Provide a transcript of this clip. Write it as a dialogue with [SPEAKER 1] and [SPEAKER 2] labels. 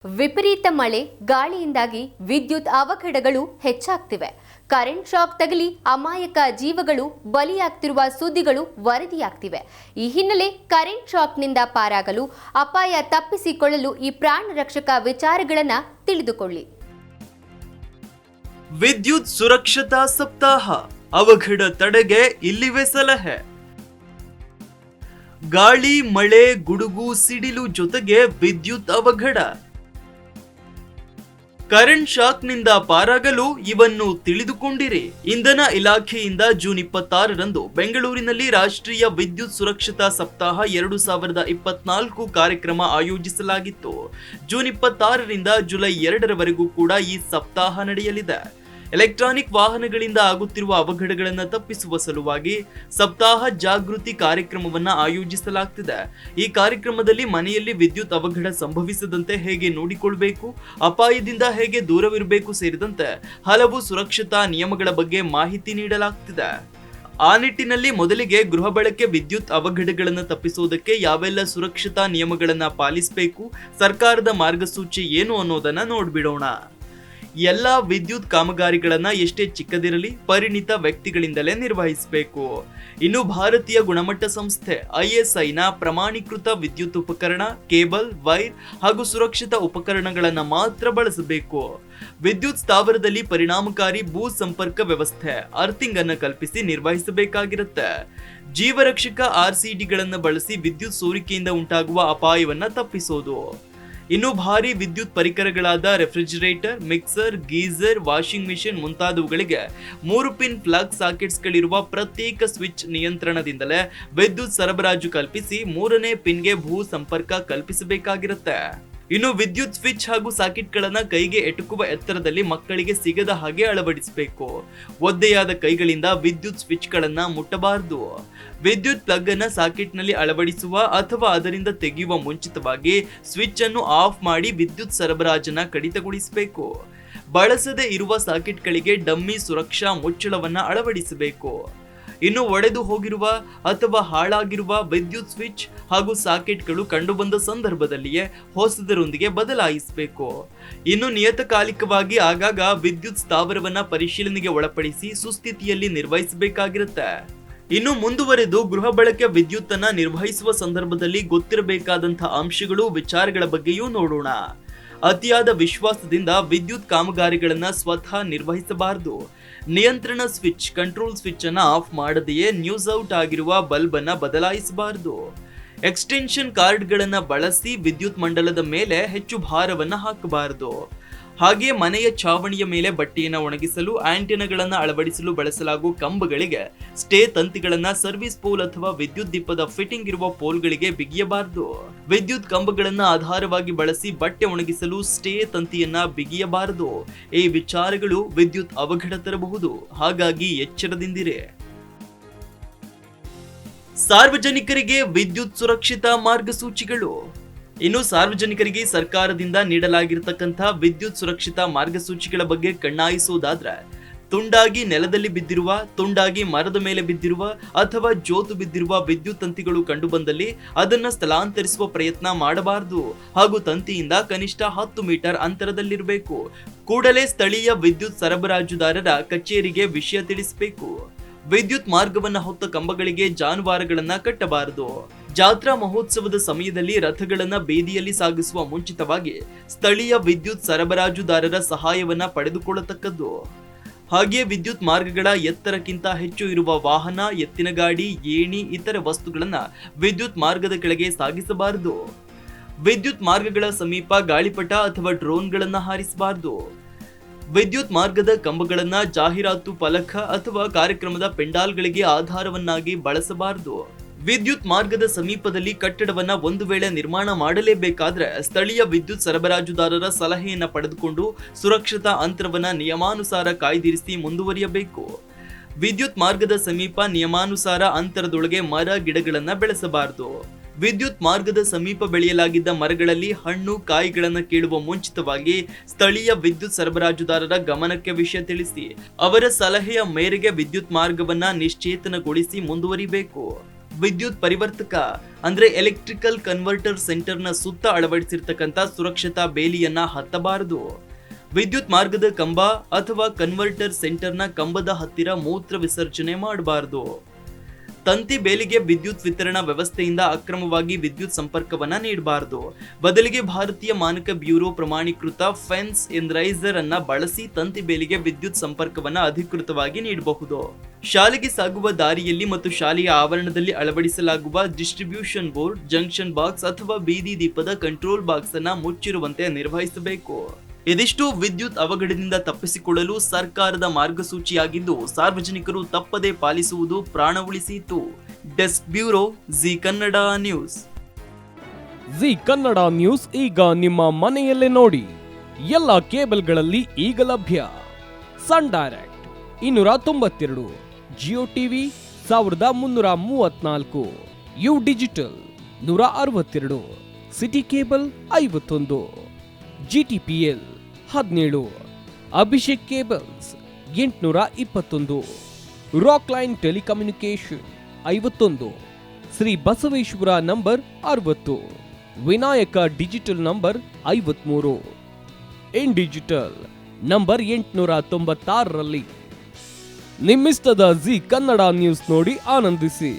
[SPEAKER 1] ವಿಪರೀತ ಮಳೆ ಗಾಳಿಯಿಂದಾಗಿ ವಿದ್ಯುತ್ ಅವಘಡಗಳು ಹೆಚ್ಚಾಗ್ತಿವೆ. ಕರೆಂಟ್ ಶಾಕ್ ತಗಲಿ ಅಮಾಯಕ ಜೀವಗಳು ಬಲಿಯಾಗ್ತಿರುವ ಸುದ್ದಿಗಳು ವರದಿಯಾಗ್ತಿವೆ. ಈ ಹಿನ್ನೆಲೆ ಕರೆಂಟ್ ಶಾಕ್ನಿಂದ ಪಾರಾಗಲು, ಅಪಾಯ ತಪ್ಪಿಸಿಕೊಳ್ಳಲು ಈ ಪ್ರಾಣ ರಕ್ಷಕ ವಿಚಾರಗಳನ್ನು ತಿಳಿದುಕೊಳ್ಳಿ.
[SPEAKER 2] ವಿದ್ಯುತ್ ಸುರಕ್ಷತಾ ಸಪ್ತಾಹ, ಅವಘಡ ತಡೆಗೆ ಇಲ್ಲಿವೆ ಸಲಹೆ. ಗಾಳಿ, ಮಳೆ, ಗುಡುಗು, ಸಿಡಿಲು ಜೊತೆಗೆ ವಿದ್ಯುತ್ ಅವಘಡ. ಕರೆಂಟ್ ಶಾಕ್ನಿಂದ ಪಾರಾಗಲು ಇವನ್ನು ತಿಳಿದುಕೊಂಡಿರಿ. ಇಂಧನ ಇಲಾಖೆಯಿಂದ ಜೂನ್ 26ರಂದು ಬೆಂಗಳೂರಿನಲ್ಲಿ ರಾಷ್ಟ್ರೀಯ ವಿದ್ಯುತ್ ಸುರಕ್ಷತಾ ಸಪ್ತಾಹ 2024 ಕಾರ್ಯಕ್ರಮ ಆಯೋಜಿಸಲಾಗಿತ್ತು. ಜೂನ್ 26ರಿಂದ ಜುಲೈ 2ರವರೆಗೂ ಕೂಡ ಈ ಸಪ್ತಾಹ ನಡೆಯಲಿದೆ. ಎಲೆಕ್ಟ್ರಾನಿಕ್ ವಾಹನಗಳಿಂದ ಆಗುತ್ತಿರುವ ಅವಘಡಗಳನ್ನು ತಪ್ಪಿಸುವ ಸಲುವಾಗಿ ಸಪ್ತಾಹ ಜಾಗೃತಿ ಕಾರ್ಯಕ್ರಮವನ್ನು ಆಯೋಜಿಸಲಾಗ್ತಿದೆ. ಈ ಕಾರ್ಯಕ್ರಮದಲ್ಲಿ ಮನೆಯಲ್ಲಿ ವಿದ್ಯುತ್ ಅವಘಡ ಸಂಭವಿಸದಂತೆ ಹೇಗೆ ನೋಡಿಕೊಳ್ಳಬೇಕು, ಅಪಾಯದಿಂದ ಹೇಗೆ ದೂರವಿರಬೇಕು ಸೇರಿದಂತೆ ಹಲವು ಸುರಕ್ಷತಾ ನಿಯಮಗಳ ಬಗ್ಗೆ ಮಾಹಿತಿ ನೀಡಲಾಗ್ತಿದೆ. ಆ ನಿಟ್ಟಿನಲ್ಲಿ ಮೊದಲಿಗೆ ಗೃಹ ಬಳಕೆ ವಿದ್ಯುತ್ ಅವಘಡಗಳನ್ನು ತಪ್ಪಿಸುವುದಕ್ಕೆ ಯಾವೆಲ್ಲ ಸುರಕ್ಷತಾ ನಿಯಮಗಳನ್ನು ಪಾಲಿಸಬೇಕು, ಸರ್ಕಾರದ ಮಾರ್ಗಸೂಚಿ ಏನು ಅನ್ನೋದನ್ನ ನೋಡ್ಬಿಡೋಣ. ಎಲ್ಲಾ ವಿದ್ಯುತ್ ಕಾಮಗಾರಿಗಳನ್ನ ಎಷ್ಟೇ ಚಿಕ್ಕದಿರಲಿ ಪರಿಣಿತ ವ್ಯಕ್ತಿಗಳಿಂದಲೇ ನಿರ್ವಹಿಸಬೇಕು. ಇನ್ನು ಭಾರತೀಯ ಗುಣಮಟ್ಟ ಸಂಸ್ಥೆ ISIನ ಪ್ರಮಾಣೀಕೃತ ವಿದ್ಯುತ್ ಉಪಕರಣ, ಕೇಬಲ್, ವೈರ್ ಹಾಗೂ ಸುರಕ್ಷಿತ ಉಪಕರಣಗಳನ್ನ ಮಾತ್ರ ಬಳಸಬೇಕು. ವಿದ್ಯುತ್ ಸ್ಥಾವರದಲ್ಲಿ ಪರಿಣಾಮಕಾರಿ ಭೂ ಸಂಪರ್ಕ ವ್ಯವಸ್ಥೆ ಅರ್ಥಿಂಗ್ ಅನ್ನು ಕಲ್ಪಿಸಿ ನಿರ್ವಹಿಸಬೇಕಾಗಿರುತ್ತೆ. ಜೀವರಕ್ಷಕ RCDಗಳನ್ನು ಬಳಸಿ ವಿದ್ಯುತ್ ಸೋರಿಕೆಯಿಂದ ಉಂಟಾಗುವ ಅಪಾಯವನ್ನ ತಪ್ಪಿಸೋದು. ಇನ್ನು ಭಾರಿ ವಿದ್ಯುತ್ ಪರಿಕರಗಳಾದ refrigerator, mixer, geyser, washing machine ಮುಂತಾದವುಗಳಿಗೆ 3 ಪಿನ್ ಪ್ಲಗ್ ಸಾಕೆಟ್ಸ್ಗಳಿರುವ ಪ್ರತ್ಯೇಕ ಸ್ವಿಚ್ ನಿಯಂತ್ರಣದಿಂದಲೇ ವಿದ್ಯುತ್ ಸರಬರಾಜು ಕಲ್ಪಿಸಿ 3ನೇ ಪಿನ್ಗೆ ಭೂ ಸಂಪರ್ಕ ಕಲ್ಪಿಸಬೇಕಾಗಿರುತ್ತೆ. ಇನ್ನು ವಿದ್ಯುತ್ ಸ್ವಿಚ್ ಹಾಗೂ ಸಾಕೆಟ್ಗಳನ್ನ ಕೈಗೆ ಎಟುಕುವ ಎತ್ತರದಲ್ಲಿ ಮಕ್ಕಳಿಗೆ ಸಿಗದ ಹಾಗೆ ಅಳವಡಿಸಬೇಕು. ಒದ್ದೆಯಾದ ಕೈಗಳಿಂದ ವಿದ್ಯುತ್ ಸ್ವಿಚ್ಗಳನ್ನ ಮುಟ್ಟಬಾರದು. ವಿದ್ಯುತ್ ಪ್ಲಗ್ ಅನ್ನ ಸಾಕೆಟ್ ನಲ್ಲಿ ಅಳವಡಿಸುವ ಅಥವಾ ಅದರಿಂದ ತೆಗೆಯುವ ಮುಂಚಿತವಾಗಿ ಸ್ವಿಚ್ ಅನ್ನು ಆಫ್ ಮಾಡಿ ವಿದ್ಯುತ್ ಸರಬರಾಜನ್ನ ಕಡಿತಗೊಳಿಸಬೇಕು. ಬಳಸದೇ ಇರುವ ಸಾಕೆಟ್ಗಳಿಗೆ ಡಮ್ಮಿ ಸುರಕ್ಷಾ ಮುಚ್ಚಳವನ್ನ ಅಳವಡಿಸಬೇಕು. ಇನ್ನು ಒಡೆದು ಹೋಗಿರುವ ಅಥವಾ ಹಾಳಾಗಿರುವ ವಿದ್ಯುತ್ ಸ್ವಿಚ್ ಹಾಗೂ ಸಾಕೆಟ್ಗಳು ಕಂಡುಬಂದ ಸಂದರ್ಭದಲ್ಲಿಯೇ ಹೊಸದರೊಂದಿಗೆ ಬದಲಾಯಿಸಬೇಕು. ಇನ್ನು ನಿಯತಕಾಲಿಕವಾಗಿ ಆಗಾಗ ವಿದ್ಯುತ್ ಸ್ಥಾವರವನ್ನ ಪರಿಶೀಲನೆಗೆ ಒಳಪಡಿಸಿ ಸುಸ್ಥಿತಿಯಲ್ಲಿ ನಿರ್ವಹಿಸಬೇಕಾಗಿರುತ್ತೆ. ಇನ್ನು ಮುಂದುವರೆದು ಗೃಹ ಬಳಕೆ ವಿದ್ಯುತ್ ಅನ್ನ ನಿರ್ವಹಿಸುವ ಸಂದರ್ಭದಲ್ಲಿ ಗೊತ್ತಿರಬೇಕಾದಂತಹ ಅಂಶಗಳು, ವಿಚಾರಗಳ ಬಗ್ಗೆಯೂ ನೋಡೋಣ. ಅತಿಯಾದ ವಿಶ್ವಾಸದಿಂದ ವಿದ್ಯುತ್ ಕಾಮಗಾರಿಗಳನ್ನ ಸ್ವತಃ ನಿರ್ವಹಿಸಬಾರದು. ನಿಯಂತ್ರಣ ಸ್ವಿಚ್, ಕಂಟ್ರೋಲ್ ಸ್ವಿಚ್ ಅನ್ನ ಆಫ್ ಮಾಡದೆಯೇ ನ್ಯೂಸ್ ಔಟ್ ಆಗಿರುವ ಬಲ್ಬ್ ಅನ್ನ ಬದಲಾಯಿಸಬಾರದು. ಎಕ್ಸ್ಟೆನ್ಷನ್ ಕಾರ್ಡ್ಗಳನ್ನ ಬಳಸಿ ವಿದ್ಯುತ್ ಮಂಡಲದ ಮೇಲೆ ಹೆಚ್ಚು ಭಾರವನ್ನ ಹಾಕಬಾರದು. ಹಾಗೆ ಮನೆಯ ಛಾವಣಿಯ ಮೇಲೆ ಬಟ್ಟೆಯನ್ನು ಒಣಗಿಸಲು ಆಂಟೆನಾಗಳನ್ನು ಅಳವಡಿಸಲು ಬಳಸಲಾಗುವ ಕಂಬಗಳಿಗೆ ಸ್ಟೇ ತಂತಿಗಳನ್ನ ಸರ್ವಿಸ್ ಪೋಲ್ ಅಥವಾ ವಿದ್ಯುತ್ ದೀಪದ ಫಿಟ್ಟಿಂಗ್ ಇರುವ ಪೋಲ್ಗಳಿಗೆ ಬಿಗಿಯಬಾರದು. ವಿದ್ಯುತ್ ಕಂಬಗಳನ್ನ ಆಧಾರವಾಗಿ ಬಳಸಿ ಬಟ್ಟೆ ಒಣಗಿಸಲು ಸ್ಟೇ ತಂತಿಯನ್ನ ಬಿಗಿಯಬಾರದು. ಈ ವಿಚಾರಗಳು ವಿದ್ಯುತ್ ಅವಘಡ ತರಬಹುದು, ಹಾಗಾಗಿ ಎಚ್ಚರದಿಂದಿರಿ. ಸಾರ್ವಜನಿಕರಿಗೆ ವಿದ್ಯುತ್ ಸುರಕ್ಷತಾ ಮಾರ್ಗಸೂಚಿಗಳು. ಇನ್ನು ಸಾರ್ವಜನಿಕರಿಗೆ ಸರ್ಕಾರದಿಂದ ನೀಡಲಾಗಿರತಕ್ಕಂಥ ವಿದ್ಯುತ್ ಸುರಕ್ಷತಾ ಮಾರ್ಗಸೂಚಿಗಳ ಬಗ್ಗೆ ಕಣ್ಣಾಯಿಸುವುದಾದ್ರೆ, ತುಂಡಾಗಿ ನೆಲದಲ್ಲಿ ಬಿದ್ದಿರುವ, ತುಂಡಾಗಿ ಮರದ ಮೇಲೆ ಬಿದ್ದಿರುವ ಅಥವಾ ಜೋತು ಬಿದ್ದಿರುವ ವಿದ್ಯುತ್ ತಂತಿಗಳು ಕಂಡುಬಂದಲ್ಲಿ ಅದನ್ನ ಸ್ಥಳಾಂತರಿಸುವ ಪ್ರಯತ್ನ ಮಾಡಬಾರದು ಹಾಗೂ ತಂತಿಯಿಂದ ಕನಿಷ್ಠ 10 ಮೀಟರ್ ಅಂತರದಲ್ಲಿರಬೇಕು. ಕೂಡಲೇ ಸ್ಥಳೀಯ ವಿದ್ಯುತ್ ಸರಬರಾಜುದಾರರ ಕಚೇರಿಗೆ ವಿಷಯ ತಿಳಿಸಬೇಕು. ವಿದ್ಯುತ್ ಮಾರ್ಗವನ್ನ ಹೊತ್ತ ಕಂಬಗಳಿಗೆ ಜಾನುವಾರುಗಳನ್ನ ಕಟ್ಟಬಾರದು. ಜಾತ್ರಾ ಮಹೋತ್ಸವದ ಸಮಯದಲ್ಲಿ ರಥಗಳನ್ನ ಬೀದಿಯಲ್ಲಿ ಸಾಗಿಸುವ ಮುಂಚಿತವಾಗಿ ಸ್ಥಳೀಯ ವಿದ್ಯುತ್ ಸರಬರಾಜುದಾರರ ಸಹಾಯವನ್ನ ಪಡೆದುಕೊಳ್ಳತಕ್ಕದ್ದು. ಹಾಗೆಯೇ ವಿದ್ಯುತ್ ಮಾರ್ಗಗಳ ಎತ್ತರಕ್ಕಿಂತ ಹೆಚ್ಚು ಇರುವ ವಾಹನ, ಎತ್ತಿನ ಗಾಡಿ, ಏಣಿ, ಇತರ ವಸ್ತುಗಳನ್ನ ವಿದ್ಯುತ್ ಮಾರ್ಗದ ಕೆಳಗೆ ಸಾಗಿಸಬಾರದು. ವಿದ್ಯುತ್ ಮಾರ್ಗಗಳ ಸಮೀಪ ಗಾಳಿಪಟ ಅಥವಾ ಡ್ರೋನ್ಗಳನ್ನ ಹಾರಿಸಬಾರದು. ವಿದ್ಯುತ್ ಮಾರ್ಗದ ಕಂಬಗಳನ್ನ ಜಾಹೀರಾತು ಫಲಕ ಅಥವಾ ಕಾರ್ಯಕ್ರಮದ ಪೆಂಡಾಲ್ಗಳಿಗೆ ಆಧಾರವನ್ನಾಗಿ ಬಳಸಬಾರದು. ವಿದ್ಯುತ್ ಮಾರ್ಗದ ಸಮೀಪದಲ್ಲಿ ಕಟ್ಟಡವನ್ನ ಒಂದು ವೇಳೆ ನಿರ್ಮಾಣ ಮಾಡಲೇಬೇಕಾದ್ರೆ ಸ್ಥಳೀಯ ವಿದ್ಯುತ್ ಸರಬರಾಜುದಾರರ ಸಲಹೆಯನ್ನ ಪಡೆದುಕೊಂಡು ಸುರಕ್ಷತಾ ಅಂತರವನ್ನ ನಿಯಮಾನುಸಾರ ಕಾಯ್ದಿರಿಸಿ ಮುಂದುವರಿಯಬೇಕು. ವಿದ್ಯುತ್ ಮಾರ್ಗದ ಸಮೀಪ ನಿಯಮಾನುಸಾರ ಅಂತರದೊಳಗೆ ಮರ, ಗಿಡಗಳನ್ನ ಬೆಳೆಸಬಾರದು. ವಿದ್ಯುತ್ ಮಾರ್ಗದ ಸಮೀಪ ಬೆಳೆಯಲಾಗಿದ್ದ ಮರಗಳಲ್ಲಿ ಹಣ್ಣು, ಕಾಯಿಗಳನ್ನು ಕೀಳುವ ಮುಂಚಿತವಾಗಿ ಸ್ಥಳೀಯ ವಿದ್ಯುತ್ ಸರಬರಾಜುದಾರರ ಗಮನಕ್ಕೆ ವಿಷಯ ತಿಳಿಸಿ ಅವರ ಸಲಹೆಯ ಮೇರೆಗೆ ವಿದ್ಯುತ್ ಮಾರ್ಗವನ್ನ ನಿಶ್ಚೇತನಗೊಳಿಸಿ ಮುಂದುವರಿಬೇಕು. ವಿದ್ಯುತ್ ಪರಿವರ್ತಕ ಅಂದ್ರೆ ಎಲೆಕ್ಟ್ರಿಕಲ್ ಕನ್ವರ್ಟರ್ ಸೆಂಟರ್ನ ಸುತ್ತ ಅಳವಡಿಸಿರ್ತಕ್ಕಂಥ ಸುರಕ್ಷತಾ ಬೇಲಿಯನ್ನ ಹತ್ತಬಾರದು. ವಿದ್ಯುತ್ ಮಾರ್ಗದ ಕಂಬ ಅಥವಾ ಕನ್ವರ್ಟರ್ ಸೆಂಟರ್ನ ಕಂಬದ ಹತ್ತಿರ ಮೂತ್ರ ವಿಸರ್ಜನೆ ಮಾಡಬಾರದು. ತಂತಿ ಬೇಲಿಗೆ ವಿದ್ಯುತ್ ವಿತರಣಾ ವ್ಯವಸ್ಥೆಯಿಂದ ಅಕ್ರಮವಾಗಿ ವಿದ್ಯುತ್ ಸಂಪರ್ಕವನ್ನ ನೀಡಬಾರದು. ಬದಲಿಗೆ ಭಾರತೀಯ ಮಾನಕ ಬ್ಯೂರೋ ಪ್ರಮಾಣೀಕೃತ ಫೆನ್ಸ್ ಎನ್ರೈಸರ್ ಅನ್ನ ಬಳಸಿ ತಂತಿ ಬೇಲಿಗೆ ವಿದ್ಯುತ್ ಸಂಪರ್ಕವನ್ನ ಅಧಿಕೃತವಾಗಿ ನೀಡಬಹುದು. ಶಾಲೆಗೆ ಸಾಗುವ ದಾರಿಯಲ್ಲಿ ಮತ್ತು ಶಾಲೆಯ ಆವರಣದಲ್ಲಿ ಅಳವಡಿಸಲಾಗುವ ಡಿಸ್ಟ್ರಿಬ್ಯೂಷನ್ ಬೋರ್ಡ್, ಜಂಕ್ಷನ್ ಬಾಕ್ಸ್ ಅಥವಾ ಬೀದಿ ದೀಪದ ಕಂಟ್ರೋಲ್ ಬಾಕ್ಸ್ ಅನ್ನ ಮುಚ್ಚಿರುವಂತೆ ನಿರ್ವಹಿಸಬೇಕು. ಇದಿಷ್ಟು ವಿದ್ಯುತ್ ಅವಘಡದಿಂದ ತಪ್ಪಿಸಿಕೊಳ್ಳಲು ಸರ್ಕಾರದ ಮಾರ್ಗಸೂಚಿಯಾಗಿದ್ದು, ಸಾರ್ವಜನಿಕರು ತಪ್ಪದೇ ಪಾಲಿಸುವುದು ಪ್ರಾಣ ಉಳಿಸಿತು. Desk bureau, Zee Kannada news.
[SPEAKER 3] Zee Kannada news ಈಗ ನಿಮ್ಮ ಮನೆಯಲ್ಲೇ ನೋಡಿ. ಎಲ್ಲ ಕೇಬಲ್ಗಳಲ್ಲಿ ಈಗ ಲಭ್ಯ. Sun Direct 292, Jio TV 1334, U digital 162, City Cable 51, GTPL 17, Abhishek cables 821, Rock Line telecommunication 51, Shri Basaveshwara number 60, Vinayaka digital number 53, in digital number 896ರಲ್ಲಿ. ನಿಮ್ಮಿಸ್ತದ ಜಿ ಕನ್ನಡ ನ್ಯೂಸ್ ನೋಡಿ ಆನಂದಿಸಿ.